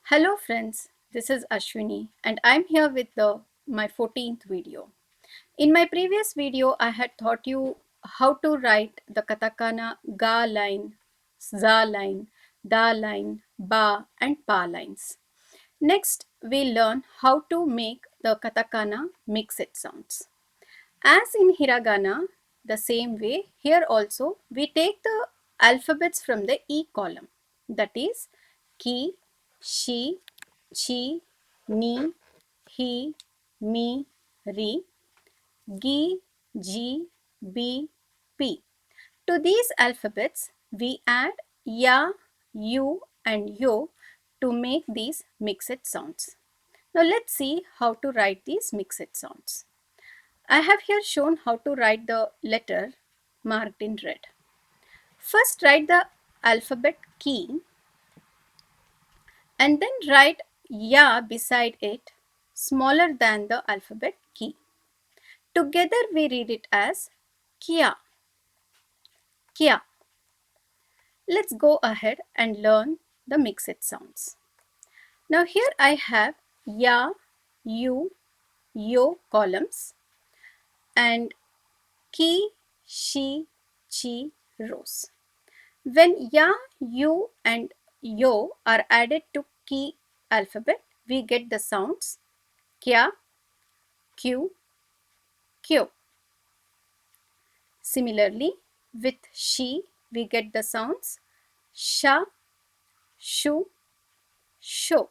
Hello friends, this is Ashwini and I'm here with my 14th video. In my previous video, I had taught you how to write the katakana ga line, za line, da line, ba and pa lines. Next, we learn how to make the katakana mixed sounds. As in hiragana, the same way, here also we take the alphabets from the E column, that is ki, shi, chi, ni, he, mi, ri, gi, ji, bi, pi. To these alphabets, we add ya, you and yo to make these mixed sounds. Now let's see how to write these mixed sounds. I have here shown how to write the letter marked in red. First write the alphabet ki and then write ya beside it smaller than the alphabet ki. Together we read it as kya, kya. Let's go ahead and learn the mixed sounds. Now here I have ya, you, yo columns and ki, she, chi rows. When ya, you and yo are added to ki alphabet, we get the sounds kya, q, kyo. Similarly, with she, we get the sounds sha, shu, sho.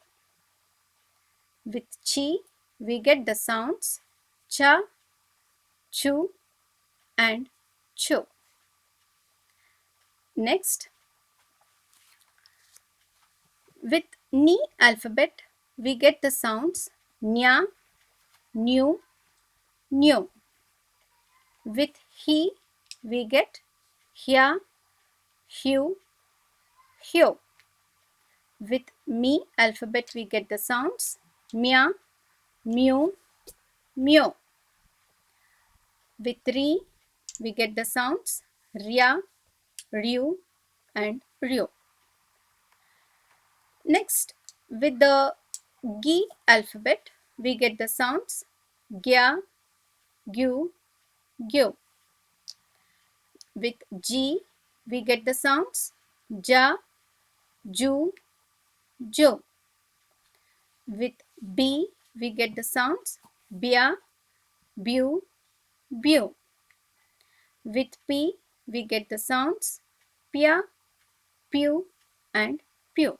With chi, we get the sounds cha, chu and cho. Next, with ni alphabet, we get the sounds nya, new, nyo. With he, we get hya, hyu, hyo. With me alphabet, we get the sounds mya, mew, myo. With ri, we get the sounds rya, ryu and ryo. Next, with the gi alphabet, we get the sounds gya, gyu, gyo. With G, we get the sounds ja, ju, jo. With B, we get the sounds bya, byu, byo. With P, we get the sounds pya, pyu and pyo.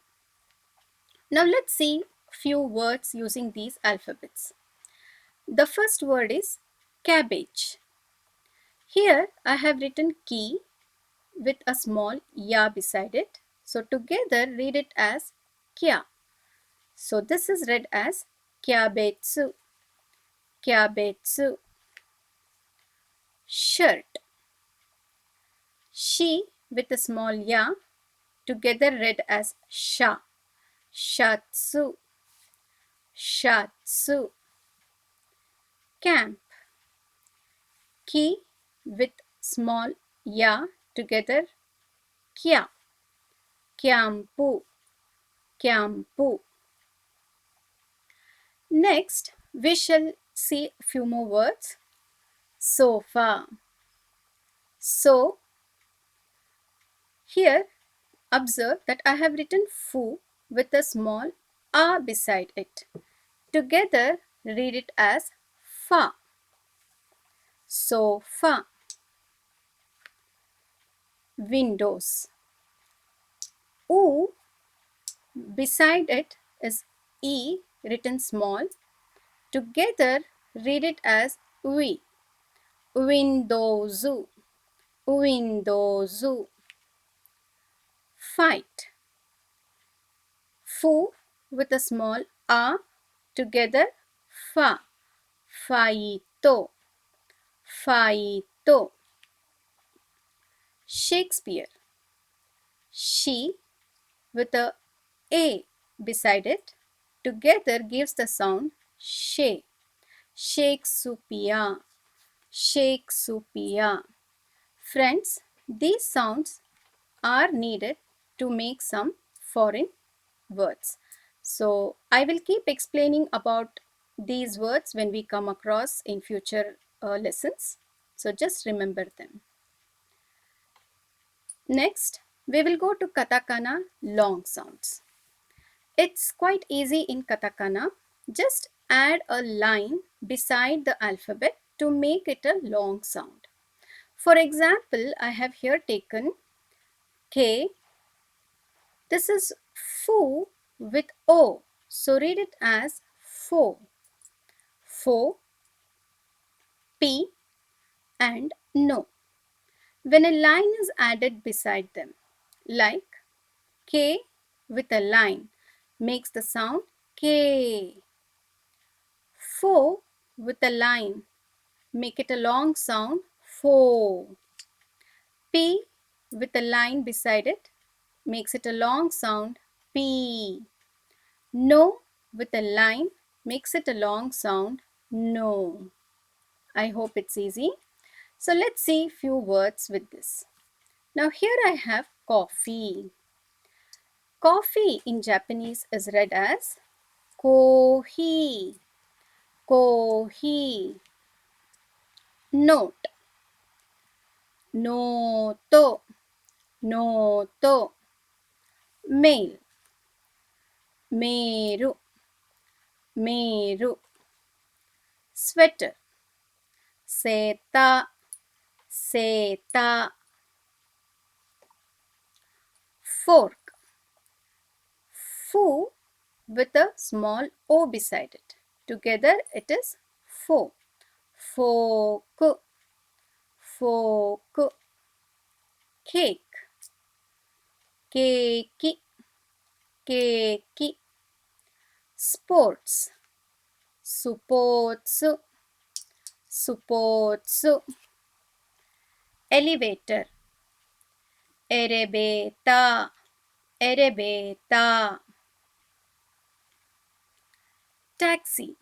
Now let's see few words using these alphabets. The first word is cabbage. Here I have written ki with a small ya beside it. So together read it as kya. So this is read as kyabetsu, kyabetsu. Shirt. She with a small ya together read as sha, shatsu, shatsu. Camp. Ki with small ya together kya, kyampu, kyampu. Next, we shall see a few more words. Sofa. So, here observe that I have written fu with a small a beside it. Together, read it as fa. Sofa. Windows. U beside it is e written small. Together, read it as we. Windows, windows. Fight. Fu with a small a together fa. Faito, faito. Shakespeare. She with a beside it together gives the sound she. Shakespeare, Shakespeare. Friends, these sounds are needed to make some foreign words. So I will keep explaining about these words when we come across in future lessons. So just remember them. Next, we will go to katakana long sounds. It's quite easy in katakana. Just add a line beside the alphabet to make it a long sound. For example, I have here taken K. This is foo with O. So read it as fo. Fo, P and no. When a line is added beside them, like K with a line makes the sound K. Fo with a line, make it a long sound fo. P with a line beside it makes it a long sound P. No with a line makes it a long sound no. I hope it's easy. So let's see few words with this. Now here I have coffee. Coffee in Japanese is read as kohi. Kohi. Note. Noto. Noto. Mail. Meru. Meru. Sweater. Seta. Seta. Fork. Fu with a small o beside it. Together it is fo. Fork. Fork. Cake. Keiki. Keiki. Sports. Supports. Supports. Elevator. Erebeta. Erebeta. Taxi.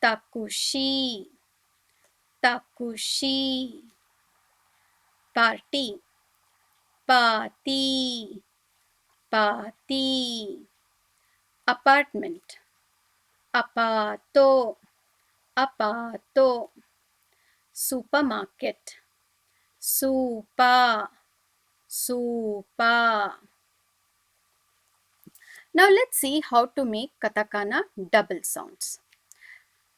Takushi. Takushi. Party. Party. Party. Apartment. Apato. Apato. Supermarket. Supa. Supa. Now let's see how to make katakana double sounds.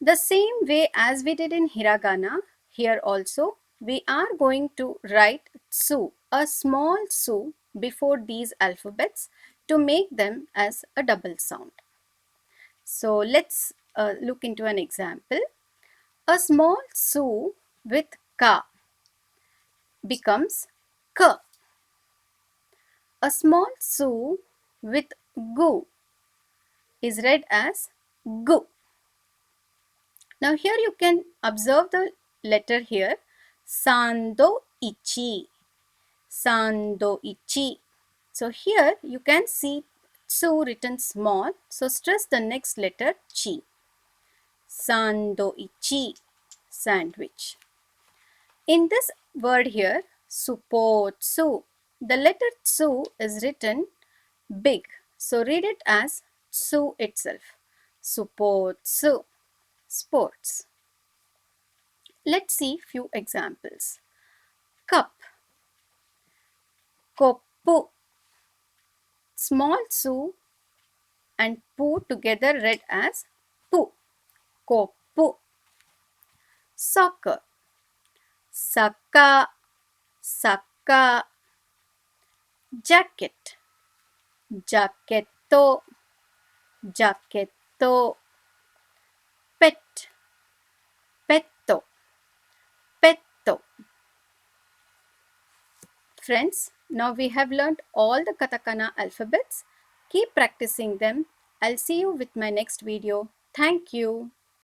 The same way as we did in hiragana, here also we are going to write tsu, a small tsu before these alphabets to make them as a double sound. So let's look into an example. A small tsu with ka becomes k. A small tsu with gu is read as gu. Now here you can observe the letter here, sando ichi. Sando ichi. So here you can see tsu written small. So stress the next letter chi. Sando ichi. Sandwich. In this word here, supotsu, the letter tsu is written big. So read it as tsu itself. Supotsu. Sports. Let's see few examples. Cup. Koppu. Small tsu and pu together read as pu. Koppu. Soccer. Saka. Saka. Jacket. Jacketto. Jacketto. Pet. Petto. Petto. Friends, now we have learned all the katakana alphabets. Keep practicing them. I'll see you with my next video. Thank you.